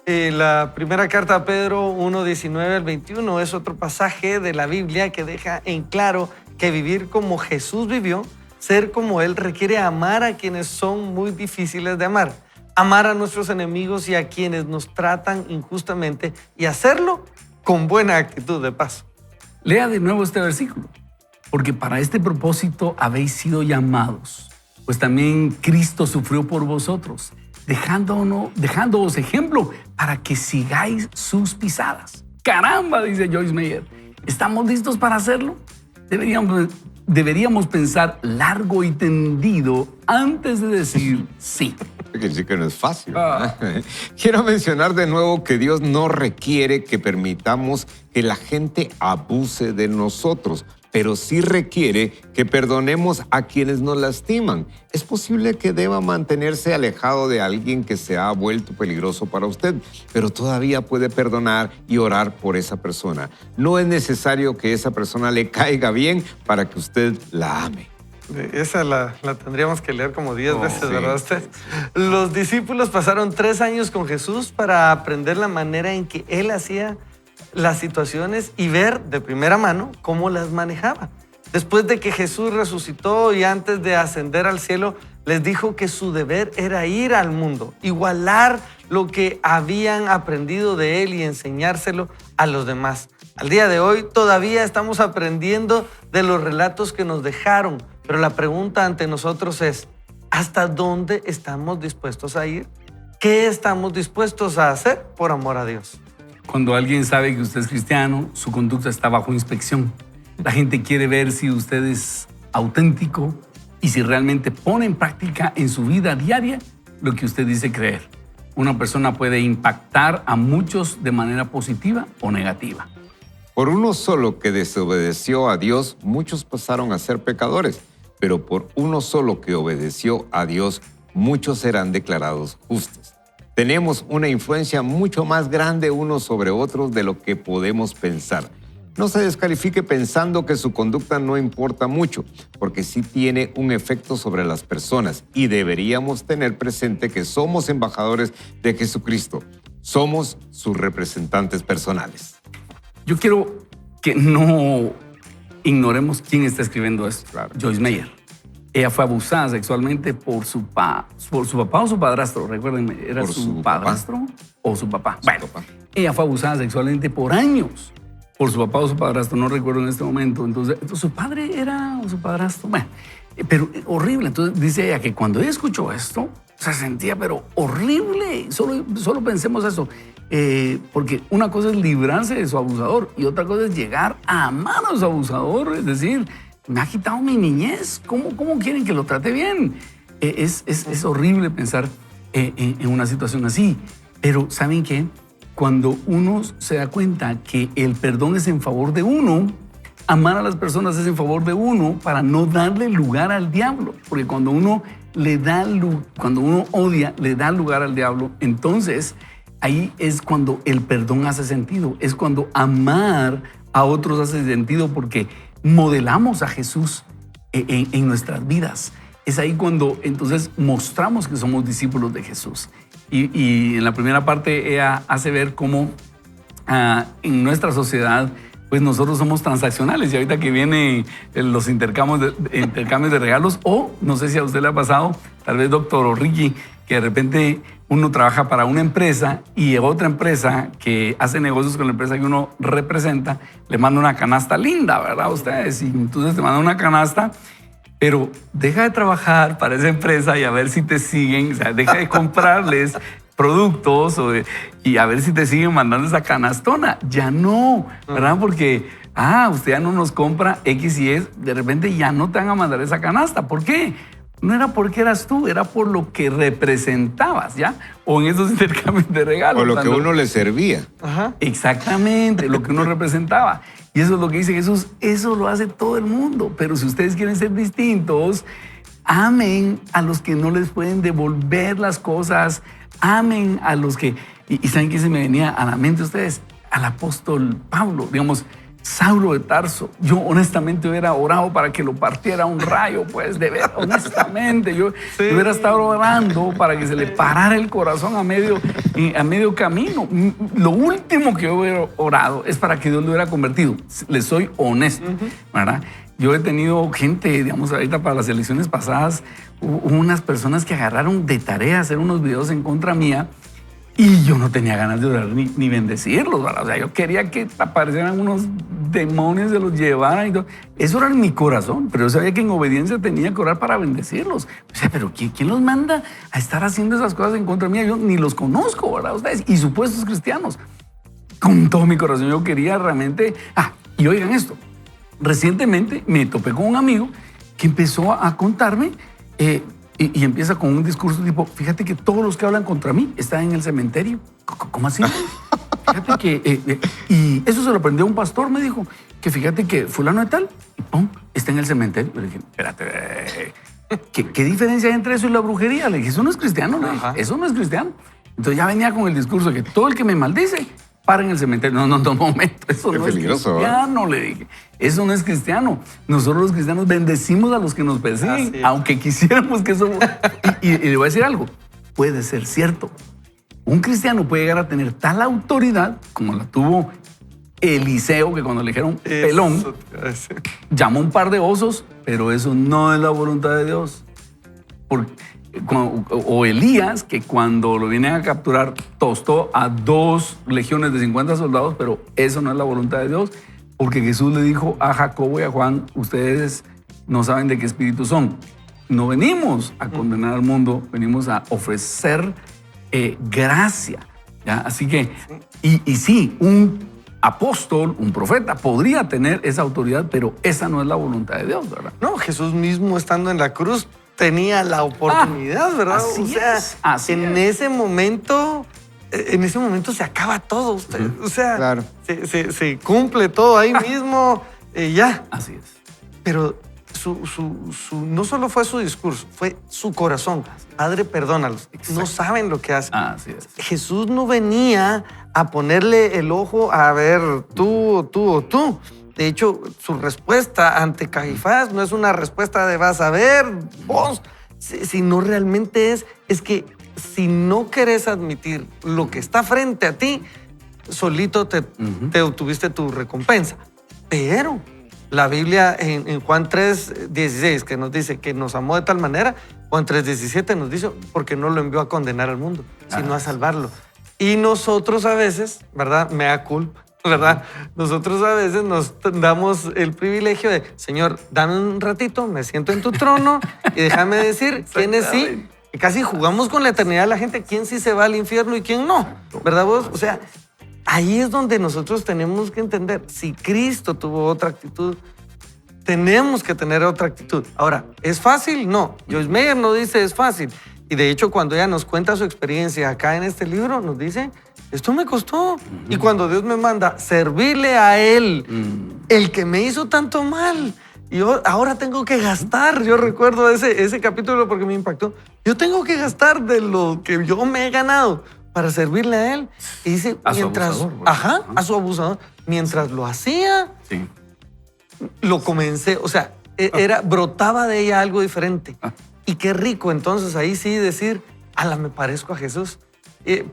La primera carta a Pedro 1:19 al 21 es otro pasaje de la Biblia que deja en claro que vivir como Jesús vivió, ser como Él, requiere amar a quienes son muy difíciles de amar, amar a nuestros enemigos y a quienes nos tratan injustamente, y hacerlo con buena actitud de paso. Lea de nuevo este versículo. Porque para este propósito habéis sido llamados, pues también Cristo sufrió por vosotros, dejándoos ejemplo para que sigáis sus pisadas. ¡Caramba!, dice Joyce Meyer. ¿Estamos listos para hacerlo? Deberíamos pensar largo y tendido antes de decir sí. Quiere decir que no es fácil. Quiero mencionar de nuevo que Dios no requiere que permitamos que la gente abuse de nosotros, pero sí requiere que perdonemos a quienes nos lastiman. Es posible que deba mantenerse alejado de alguien que se ha vuelto peligroso para usted, pero todavía puede perdonar y orar por esa persona. No es necesario que esa persona le caiga bien para que usted la ame. Esa la tendríamos que leer como 10 veces, sí, ¿verdad usted? sí. Los discípulos pasaron 3 años con Jesús para aprender la manera en que Él hacía las situaciones y ver de primera mano cómo las manejaba. Después de que Jesús resucitó y antes de ascender al cielo, les dijo que su deber era ir al mundo, igualar lo que habían aprendido de Él y enseñárselo a los demás. Al día de hoy todavía estamos aprendiendo de los relatos que nos dejaron, pero la pregunta ante nosotros es: ¿hasta dónde estamos dispuestos a ir? ¿Qué estamos dispuestos a hacer por amor a Dios? Cuando alguien sabe que usted es cristiano, su conducta está bajo inspección. La gente quiere ver si usted es auténtico y si realmente pone en práctica en su vida diaria lo que usted dice creer. Una persona puede impactar a muchos de manera positiva o negativa. Por uno solo que desobedeció a Dios, muchos pasaron a ser pecadores, pero por uno solo que obedeció a Dios, muchos serán declarados justos. Tenemos una influencia mucho más grande unos sobre otros de lo que podemos pensar. No se descalifique pensando que su conducta no importa mucho, porque sí tiene un efecto sobre las personas, y deberíamos tener presente que somos embajadores de Jesucristo. Somos sus representantes personales. Yo quiero que no ignoremos quién está escribiendo esto. Claro. Joyce Meyer. Ella fue abusada sexualmente por su papá o su padrastro. Recuérdenme, ¿era Por su su padrastro o su papá? Bueno, papá. ella fue abusada sexualmente por años por su papá o su padrastro, no recuerdo en este momento. Entonces su padre era o su padrastro. Bueno, pero horrible. Entonces dice ella que cuando ella escuchó esto, se sentía pero horrible. Solo pensemos eso. Porque una cosa es librarse de su abusador y otra cosa es llegar a amar a su abusador. Es decir, me ha quitado mi niñez. ¿Cómo quieren que lo trate bien? Es horrible pensar en una situación así. Pero ¿saben qué? Cuando uno se da cuenta que el perdón es en favor de uno, amar a las personas es en favor de uno para no darle lugar al diablo. Porque cuando uno odia, le da lugar al diablo, entonces ahí es cuando el perdón hace sentido. Es cuando amar a otros hace sentido, porque modelamos a Jesús en nuestras vidas. Es ahí cuando entonces mostramos que somos discípulos de Jesús. Y en la primera parte ella hace ver cómo en nuestra sociedad pues nosotros somos transaccionales, y ahorita que vienen los intercambios de regalos, o no sé si a usted le ha pasado, tal vez doctor o Ricky, que de repente uno trabaja para una empresa y otra empresa que hace negocios con la empresa que uno representa le manda una canasta linda, ¿verdad? Ustedes, y entonces te manda una canasta, pero deja de trabajar para esa empresa y a ver si te siguen, o sea, deja de comprarles productos y a ver si te siguen mandando esa canastona. Ya no, ¿verdad? Porque, usted ya no nos compra X y Y, de repente ya no te van a mandar esa canasta. ¿Por qué? No era porque eras tú, era por lo que representabas, ¿ya? O en esos intercambios de regalos. O lo que uno le servía. Ajá. Exactamente, lo que uno representaba. Y eso es lo que dice Jesús, eso lo hace todo el mundo. Pero si ustedes quieren ser distintos, amen a los que no les pueden devolver las cosas, amen a los que... Y ¿saben qué se me venía a la mente ustedes? Al apóstol Pablo, digamos, Saulo de Tarso. Yo honestamente hubiera orado para que lo partiera un rayo, pues, de ver, honestamente. Yo hubiera estado orando para que se le parara el corazón a medio camino. Lo último que yo hubiera orado es para que Dios lo hubiera convertido. Les soy honesto, ¿verdad? Yo he tenido gente, digamos, ahorita para las elecciones pasadas, hubo unas personas que agarraron de tarea hacer unos videos en contra mía. Y yo no tenía ganas de orar ni bendecirlos, ¿verdad? O sea, yo quería que aparecieran unos demonios, se los llevaran y todo. Eso era en mi corazón, pero yo sabía que en obediencia tenía que orar para bendecirlos. O sea, pero ¿quién los manda a estar haciendo esas cosas en contra mía? Yo ni los conozco, ¿verdad? Ustedes, y supuestos cristianos. Con todo mi corazón yo quería realmente... y oigan esto. Recientemente me topé con un amigo que empezó a contarme... Y empieza con un discurso tipo, fíjate que todos los que hablan contra mí están en el cementerio. ¿Cómo así? Fíjate que... y eso se lo aprendió un pastor, me dijo, que fíjate que fulano de tal, y pum, está en el cementerio. Le dije, espérate, ¿qué diferencia hay entre eso y la brujería? Le dije, eso no es cristiano, le dije, eso no es cristiano. Entonces ya venía con el discurso de que todo el que me maldice, para en el cementerio. No, momento, eso no es cristiano, le dije. Eso no es cristiano. Nosotros los cristianos bendecimos a los que nos persiguen, aunque quisiéramos que eso... y le voy a decir algo, puede ser cierto. Un cristiano puede llegar a tener tal autoridad como la tuvo Eliseo, que cuando le dijeron pelón, llamó un par de osos, pero eso no es la voluntad de Dios. O Elías, que cuando lo vienen a capturar tostó a 2 legiones de 50 soldados, pero eso no es la voluntad de Dios, porque Jesús le dijo a Jacobo y a Juan, ustedes no saben de qué espíritu son. No venimos a condenar al mundo, venimos a ofrecer gracia, ¿ya? Así que, y sí, un apóstol, un profeta, podría tener esa autoridad, pero esa no es la voluntad de Dios, ¿verdad? No, Jesús mismo estando en la cruz tenía la oportunidad, ¿verdad? En ese momento se acaba todo. O sea, claro. se cumple todo ahí mismo, ya. Así es. Pero no solo fue su discurso, fue su corazón. Padre, perdónalos. Exacto. No saben lo que hacen. Así es. Jesús no venía a ponerle el ojo a ver tú o tú o tú. De hecho, su respuesta ante Caifás no es una respuesta de vas a ver, vos, sino realmente es que si no querés admitir lo que está frente a ti, solito te obtuviste tu recompensa. Pero la Biblia en Juan 3:16, que nos dice que nos amó de tal manera, Juan 3:17 nos dice, porque no lo envió a condenar al mundo, sino a salvarlo. Y nosotros a veces, ¿verdad? Mea culpa. ¿Verdad? Nosotros a veces nos damos el privilegio de, Señor, dame un ratito, me siento en tu trono y déjame decir quiénes sí. Y casi jugamos con la eternidad de la gente, quién sí se va al infierno y quién no. ¿Verdad vos? O sea, ahí es donde nosotros tenemos que entender, si Cristo tuvo otra actitud, tenemos que tener otra actitud. Ahora, ¿es fácil? No. Joyce Meyer no dice es fácil. Y de hecho, cuando ella nos cuenta su experiencia acá en este libro, nos dice... Esto me costó. Y cuando Dios me manda servirle a Él, el que me hizo tanto mal, y yo ahora tengo que gastar. Yo recuerdo ese capítulo porque me impactó. Yo tengo que gastar de lo que yo me he ganado para servirle a Él. Y dice, a su abusador. A su abusador. Mientras lo hacía, lo comencé. O sea, brotaba de ella algo diferente. Y qué rico entonces ahí sí decir, me parezco a Jesús.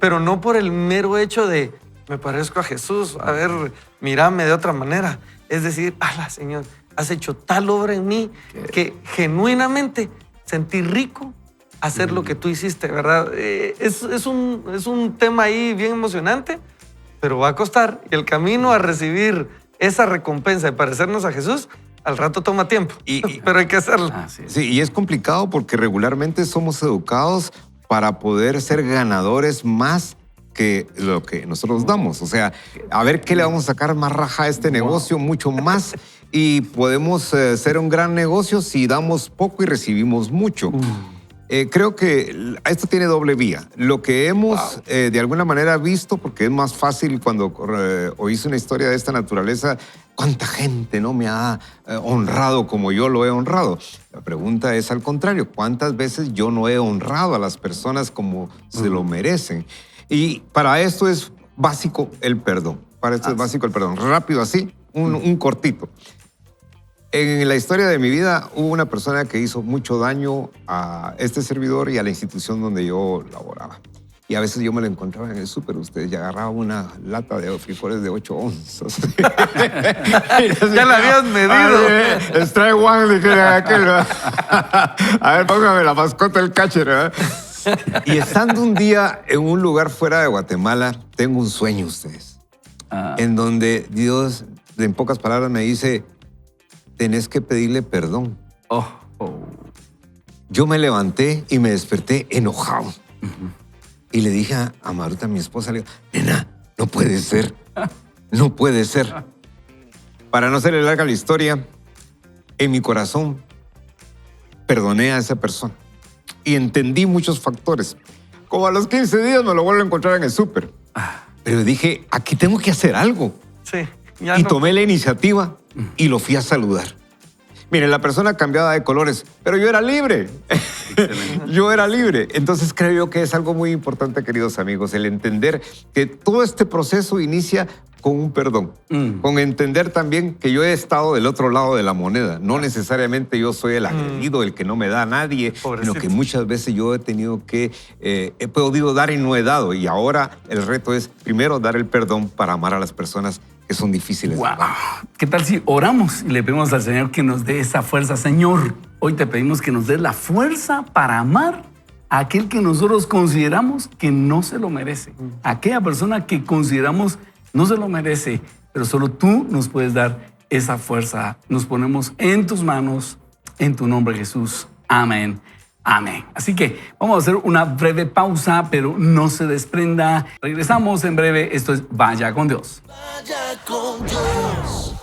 Pero no por el mero hecho de me parezco a Jesús, a ver, mírame de otra manera. Es decir, Señor, has hecho tal obra en mí que genuinamente sentí rico hacer lo que tú hiciste, ¿verdad? Es un tema ahí bien emocionante, pero va a costar. Y el camino a recibir esa recompensa de parecernos a Jesús, al rato toma tiempo, pero hay que hacerlo. Sí, y es complicado porque regularmente somos educados para poder ser ganadores más que lo que nosotros damos. O sea, a ver qué le vamos a sacar más raja a este negocio, mucho más. Y podemos ser un gran negocio si damos poco y recibimos mucho. Creo que esto tiene doble vía. Lo que hemos de alguna manera visto, porque es más fácil cuando oís una historia de esta naturaleza, ¿cuánta gente no me ha honrado como yo lo he honrado? La pregunta es al contrario, ¿cuántas veces yo no he honrado a las personas como se lo merecen? Y para esto es básico el perdón. Para esto es básico el perdón. Rápido así, un cortito. En la historia de mi vida hubo una persona que hizo mucho daño a este servidor y a la institución donde yo laboraba. Y a veces yo me lo encontraba en el súper, ustedes, y agarraba una lata de frijoles de 8 onzas. Ya la habías medido. Strike one, dije aquel. A ver, póngame la mascota del catcher, ¿verdad? Y estando un día en un lugar fuera de Guatemala, tengo un sueño, ustedes, en donde Dios, en pocas palabras, me dice, tenés que pedirle perdón. Yo me levanté y me desperté enojado. Y le dije a Maruta, mi esposa, le digo, nena, no puede ser, no puede ser. Para no hacerle larga la historia, en mi corazón perdoné a esa persona. Y entendí muchos factores. Como a los 15 días me lo vuelvo a encontrar en el súper. Pero dije, aquí tengo que hacer algo. Sí. Y tomé la iniciativa y lo fui a saludar. Mire, la persona cambiaba de colores, pero yo era libre. Yo era libre. Entonces creo yo que es algo muy importante, queridos amigos, el entender que todo este proceso inicia con un perdón, con entender también que yo he estado del otro lado de la moneda. No necesariamente yo soy el agredido, el que no me da a nadie, sino que muchas veces yo he tenido que, he podido dar y no he dado. Y ahora el reto es primero dar el perdón para amar a las personas que son difíciles. Wow. ¿Qué tal si oramos y le pedimos al Señor que nos dé esa fuerza? Señor, hoy te pedimos que nos des la fuerza para amar a aquel que nosotros consideramos que no se lo merece. Aquella persona que consideramos no se lo merece, pero solo tú nos puedes dar esa fuerza. Nos ponemos en tus manos, en tu nombre, Jesús. Amén. Amén. Así que vamos a hacer una breve pausa, pero no se desprenda. Regresamos en breve. Esto es Vaya con Dios. Vaya con Dios.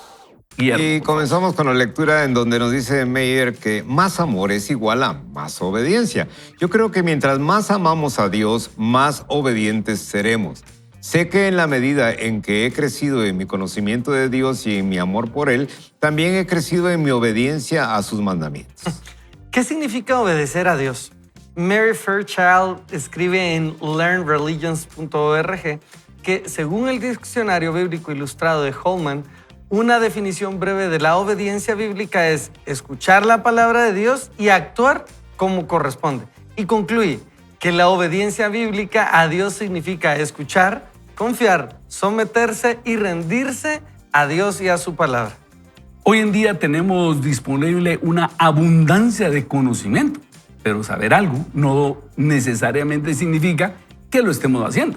Y comenzamos con la lectura en donde nos dice Meyer que más amor es igual a más obediencia. Yo creo que mientras más amamos a Dios, más obedientes seremos. Sé que en la medida en que he crecido en mi conocimiento de Dios y en mi amor por Él, también he crecido en mi obediencia a sus mandamientos. ¿Qué significa obedecer a Dios? Mary Fairchild escribe en learnreligions.org que, según el diccionario bíblico ilustrado de Holman, una definición breve de la obediencia bíblica es escuchar la palabra de Dios y actuar como corresponde. Y concluye que la obediencia bíblica a Dios significa escuchar, confiar, someterse y rendirse a Dios y a su palabra. Hoy en día tenemos disponible una abundancia de conocimiento, pero saber algo no necesariamente significa que lo estemos haciendo.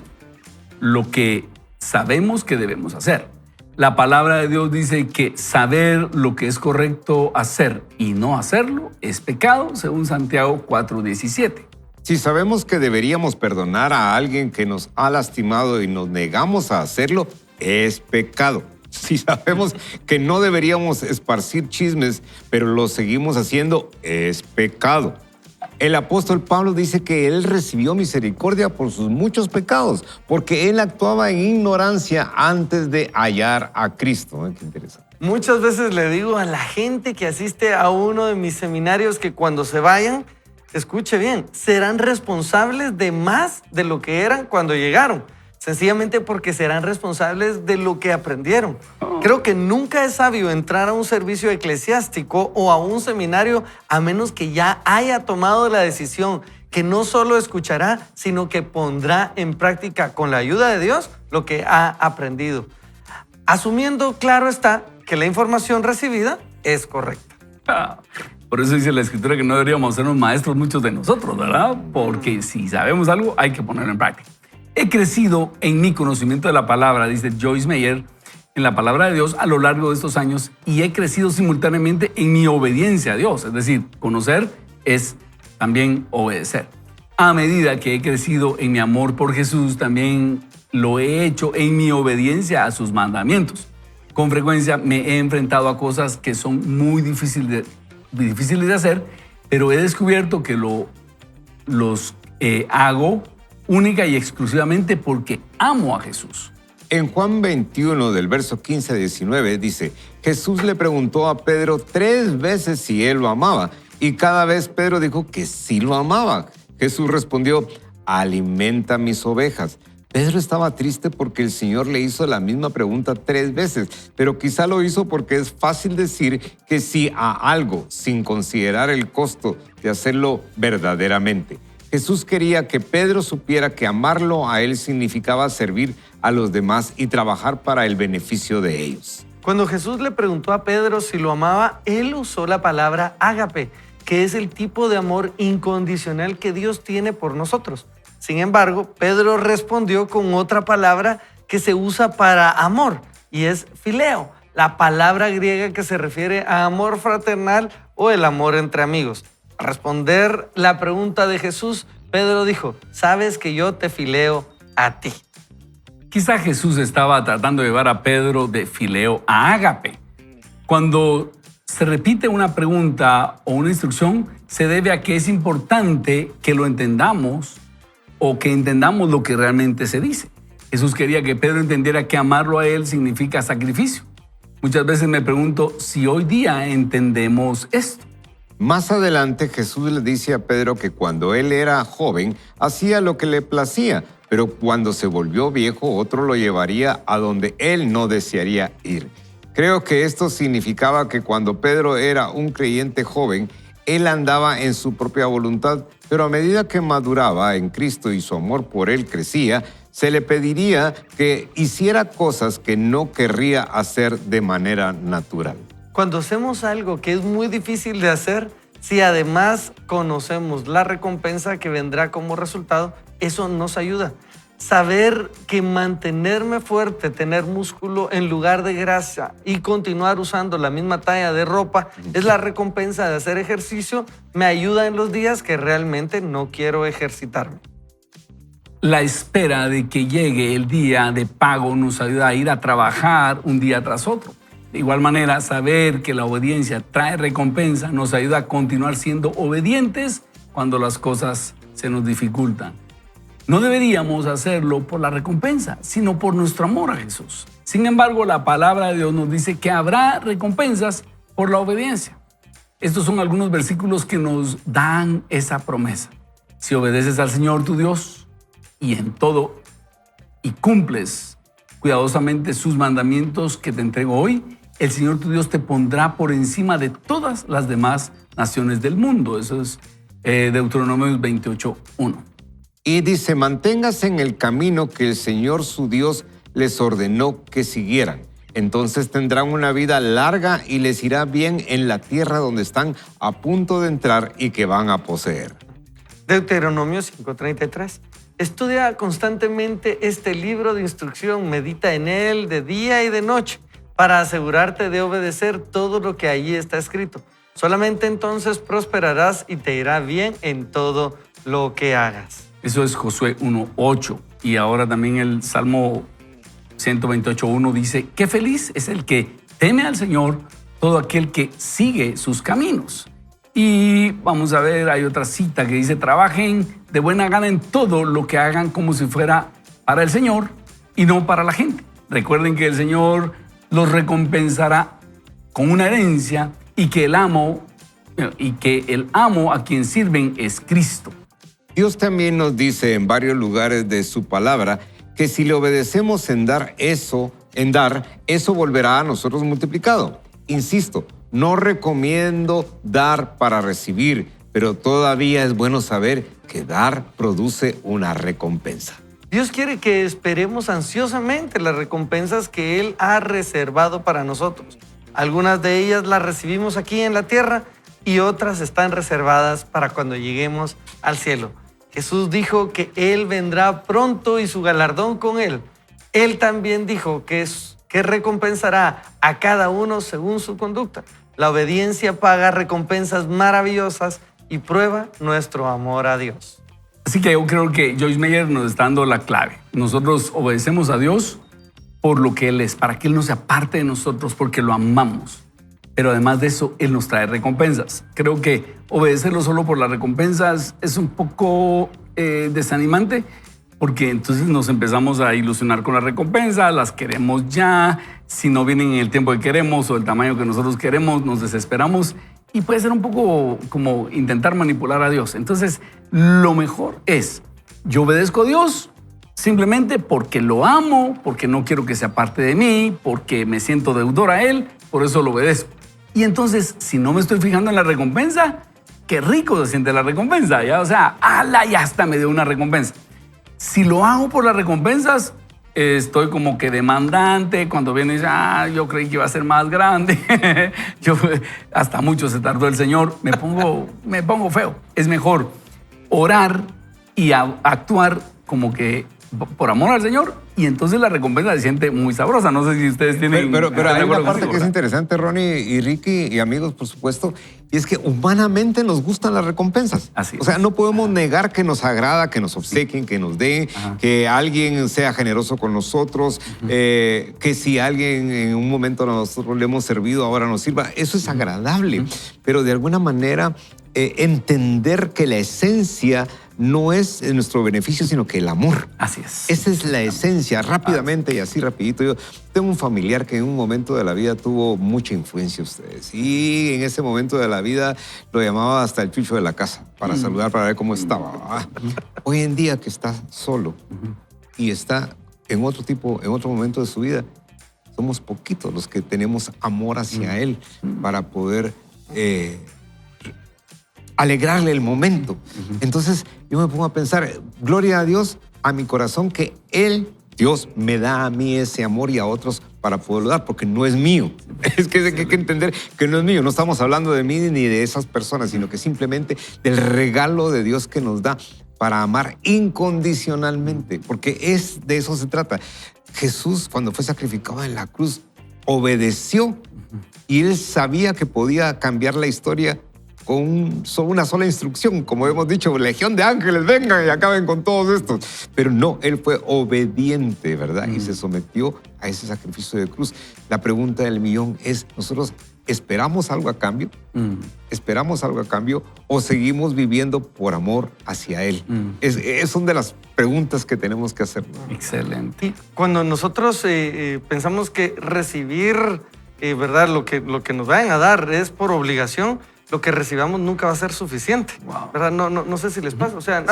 Lo que sabemos que debemos hacer. La palabra de Dios dice que saber lo que es correcto hacer y no hacerlo es pecado, según Santiago 4:17. Si sabemos que deberíamos perdonar a alguien que nos ha lastimado y nos negamos a hacerlo, es pecado. Si sabemos que no deberíamos esparcir chismes, pero lo seguimos haciendo, es pecado. El apóstol Pablo dice que él recibió misericordia por sus muchos pecados, porque él actuaba en ignorancia antes de hallar a Cristo. Qué interesante. Muchas veces le digo a la gente que asiste a uno de mis seminarios que cuando se vayan, escuche bien, serán responsables de más de lo que eran cuando llegaron. Sencillamente porque serán responsables de lo que aprendieron. Creo que nunca es sabio entrar a un servicio eclesiástico o a un seminario a menos que ya haya tomado la decisión que no solo escuchará, sino que pondrá en práctica con la ayuda de Dios lo que ha aprendido. Asumiendo, claro está, que la información recibida es correcta. Por eso dice la Escritura que no deberíamos ser los maestros muchos de nosotros, ¿verdad? Porque si sabemos algo, hay que ponerlo en práctica. He crecido en mi conocimiento de la palabra, dice Joyce Meyer, en la palabra de Dios a lo largo de estos años y he crecido simultáneamente en mi obediencia a Dios. Es decir, conocer es también obedecer. A medida que he crecido en mi amor por Jesús, también lo he hecho en mi obediencia a sus mandamientos. Con frecuencia me he enfrentado a cosas que son muy difíciles de hacer, pero he descubierto que los hago única y exclusivamente porque amo a Jesús. En Juan 21, del verso 15 a 19, dice, Jesús le preguntó a Pedro 3 veces si él lo amaba, y cada vez Pedro dijo que sí lo amaba. Jesús respondió, alimenta mis ovejas. Pedro estaba triste porque el Señor le hizo la misma pregunta 3 veces, pero quizá lo hizo porque es fácil decir que sí a algo sin considerar el costo de hacerlo verdaderamente. Jesús quería que Pedro supiera que amarlo a él significaba servir a los demás y trabajar para el beneficio de ellos. Cuando Jesús le preguntó a Pedro si lo amaba, él usó la palabra ágape, que es el tipo de amor incondicional que Dios tiene por nosotros. Sin embargo, Pedro respondió con otra palabra que se usa para amor, y es fileo, la palabra griega que se refiere a amor fraternal o el amor entre amigos. Al responder la pregunta de Jesús, Pedro dijo, sabes que yo te fileo a ti. Quizá Jesús estaba tratando de llevar a Pedro de fileo a ágape. Cuando se repite una pregunta o una instrucción, se debe a que es importante que lo entendamos o que entendamos lo que realmente se dice. Jesús quería que Pedro entendiera que amarlo a él significa sacrificio. Muchas veces me pregunto si hoy día entendemos esto. Más adelante Jesús le dice a Pedro que cuando él era joven hacía lo que le placía, pero cuando se volvió viejo otro lo llevaría a donde él no desearía ir. Creo que esto significaba que cuando Pedro era un creyente joven, él andaba en su propia voluntad, pero a medida que maduraba en Cristo y su amor por él crecía, se le pediría que hiciera cosas que no querría hacer de manera natural. Cuando hacemos algo que es muy difícil de hacer, si además conocemos la recompensa que vendrá como resultado, eso nos ayuda. Saber que mantenerme fuerte, tener músculo en lugar de grasa y continuar usando la misma talla de ropa es la recompensa de hacer ejercicio, me ayuda en los días que realmente no quiero ejercitarme. La espera de que llegue el día de pago nos ayuda a ir a trabajar un día tras otro. De igual manera, saber que la obediencia trae recompensa nos ayuda a continuar siendo obedientes cuando las cosas se nos dificultan. No deberíamos hacerlo por la recompensa, sino por nuestro amor a Jesús. Sin embargo, la palabra de Dios nos dice que habrá recompensas por la obediencia. Estos son algunos versículos que nos dan esa promesa. Si obedeces al Señor tu Dios y en todo y cumples cuidadosamente sus mandamientos que te entrego hoy, el Señor tu Dios te pondrá por encima de todas las demás naciones del mundo. Eso es Deuteronomio 28:1. Y dice, manténgase en el camino que el Señor su Dios les ordenó que siguieran. Entonces tendrán una vida larga y les irá bien en la tierra donde están a punto de entrar y que van a poseer. Deuteronomio 5:33. Estudia constantemente este libro de instrucción, medita en él de día y de noche para asegurarte de obedecer todo lo que allí está escrito. Solamente entonces prosperarás y te irá bien en todo lo que hagas. Eso es Josué 1:8. Y ahora también el Salmo 128:1 dice, qué feliz es el que teme al Señor, todo aquel que sigue sus caminos. Y vamos a ver, hay otra cita que dice, trabajen de buena gana en todo lo que hagan como si fuera para el Señor y no para la gente. Recuerden que el Señor los recompensará con una herencia y que el amo a quien sirven es Cristo. Dios también nos dice en varios lugares de su palabra que si le obedecemos en dar, eso volverá a nosotros multiplicado. Insisto, no recomiendo dar para recibir, pero todavía es bueno saber que dar produce una recompensa. Dios quiere que esperemos ansiosamente las recompensas que Él ha reservado para nosotros. Algunas de ellas las recibimos aquí en la tierra y otras están reservadas para cuando lleguemos al cielo. Jesús dijo que Él vendrá pronto y su galardón con Él. Él también dijo que recompensará a cada uno según su conducta. La obediencia paga recompensas maravillosas y prueba nuestro amor a Dios. Así que yo creo que Joyce Meyer nos está dando la clave. Nosotros obedecemos a Dios por lo que Él es, para que Él no sea parte de nosotros, porque lo amamos. Pero además de eso, Él nos trae recompensas. Creo que obedecerlo solo por las recompensas es un poco desanimante, porque entonces nos empezamos a ilusionar con las recompensas, las queremos ya, si no vienen en el tiempo que queremos o el tamaño que nosotros queremos, nos desesperamos y puede ser un poco como intentar manipular a Dios. Entonces, lo mejor es, yo obedezco a Dios simplemente porque lo amo, porque no quiero que sea parte de mí, porque me siento deudor a Él, por eso lo obedezco. Y entonces, si no me estoy fijando en la recompensa, qué rico se siente la recompensa, ¿ya? O sea, ¡ala! Ya hasta me dio una recompensa. Si lo hago por las recompensas, estoy como que demandante. Cuando viene y dice, yo creí que iba a ser más grande. Hasta mucho se tardó el Señor. Me pongo feo. Es mejor orar y actuar como que por amor al Señor, y entonces la recompensa se siente muy sabrosa. No sé si ustedes tienen... Pero hay una parte que es interesante, Ronnie y Ricky y amigos, por supuesto, y es que humanamente nos gustan las recompensas. Así es. O sea, no podemos negar que nos agrada, que nos obsequien, que nos den, que alguien sea generoso con nosotros, que si alguien en un momento nosotros le hemos servido, ahora nos sirva. Eso es agradable, pero de alguna manera entender que la esencia no es en nuestro beneficio, sino que el amor. Así es. Esa es la esencia, rápidamente y así rapidito. Yo tengo un familiar que en un momento de la vida tuvo mucha influencia a ustedes, y en ese momento de la vida lo llamaba hasta el chucho de la casa para saludar, para ver cómo estaba. Hoy en día que está solo y está en otro momento de su vida, somos poquitos los que tenemos amor hacia él para poder alegrarle el momento. Entonces yo me pongo a pensar, gloria a Dios, a mi corazón, que Él, Dios, me da a mí ese amor y a otros para poderlo dar, porque no es mío. Es que hay que entender que no es mío. No estamos hablando de mí ni de esas personas, sino que simplemente del regalo de Dios que nos da para amar incondicionalmente, porque de eso se trata. Jesús, cuando fue sacrificado en la cruz, obedeció, y Él sabía que podía cambiar la historia con una sola instrucción. Como hemos dicho, legión de ángeles, vengan y acaben con todos estos. Pero no, Él fue obediente, ¿verdad? Y se sometió a ese sacrificio de cruz. La pregunta del millón es, ¿nosotros esperamos algo a cambio? ¿Esperamos algo a cambio o seguimos viviendo por amor hacia Él? Son de las preguntas que tenemos que hacer. Excelente. Y cuando nosotros pensamos que recibir, ¿verdad? Lo que nos vayan a dar es por obligación, lo que recibamos nunca va a ser suficiente. ¿Verdad? No sé si les pasa. O sea,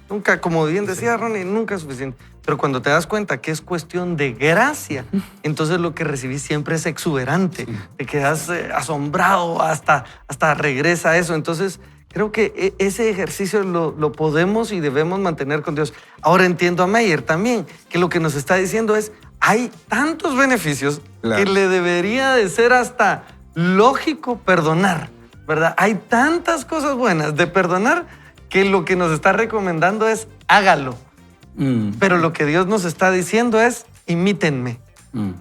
nunca, como bien decía Ronnie, nunca es suficiente. Pero cuando te das cuenta que es cuestión de gracia, entonces lo que recibís siempre es exuberante. Te quedas asombrado, hasta regresa eso. Entonces, creo que ese ejercicio lo podemos y debemos mantener con Dios. Ahora entiendo a Meyer también, que lo que nos está diciendo es, hay tantos beneficios que le debería de ser hasta lógico perdonar, ¿verdad? Hay tantas cosas buenas de perdonar que lo que nos está recomendando es hágalo. Pero lo que Dios nos está diciendo es imítenme.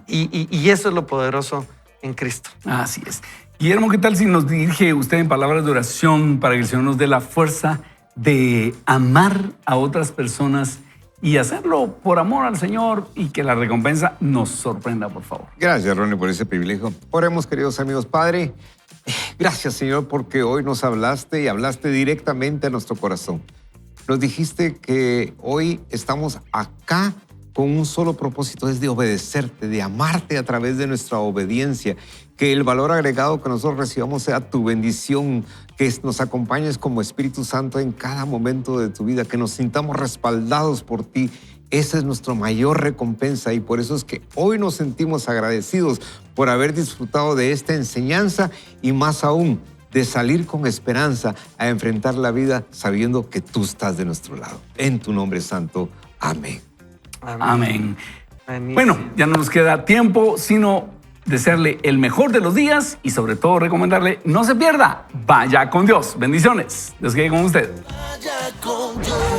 Y eso es lo poderoso en Cristo. Así es. Guillermo, ¿qué tal si nos dirige usted en palabras de oración para que el Señor nos dé la fuerza de amar a otras personas y hacerlo por amor al Señor, y que la recompensa nos sorprenda, por favor? Gracias, Ronnie, por ese privilegio. Oremos, queridos amigos. Padre, gracias, Señor, porque hoy nos hablaste y hablaste directamente a nuestro corazón. Nos dijiste que hoy estamos acá con un solo propósito, es de obedecerte, de amarte a través de nuestra obediencia. Que el valor agregado que nosotros recibamos sea tu bendición, que nos acompañes como Espíritu Santo en cada momento de tu vida, que nos sintamos respaldados por ti. Esa es nuestra mayor recompensa, y por eso es que hoy nos sentimos agradecidos por haber disfrutado de esta enseñanza, y más aún de salir con esperanza a enfrentar la vida sabiendo que tú estás de nuestro lado. En tu nombre santo. Amén. Amén. Bueno, ya no nos queda tiempo, sino desearle el mejor de los días y sobre todo recomendarle, no se pierda, vaya con Dios. Bendiciones. Dios quede con usted. Vaya con Dios.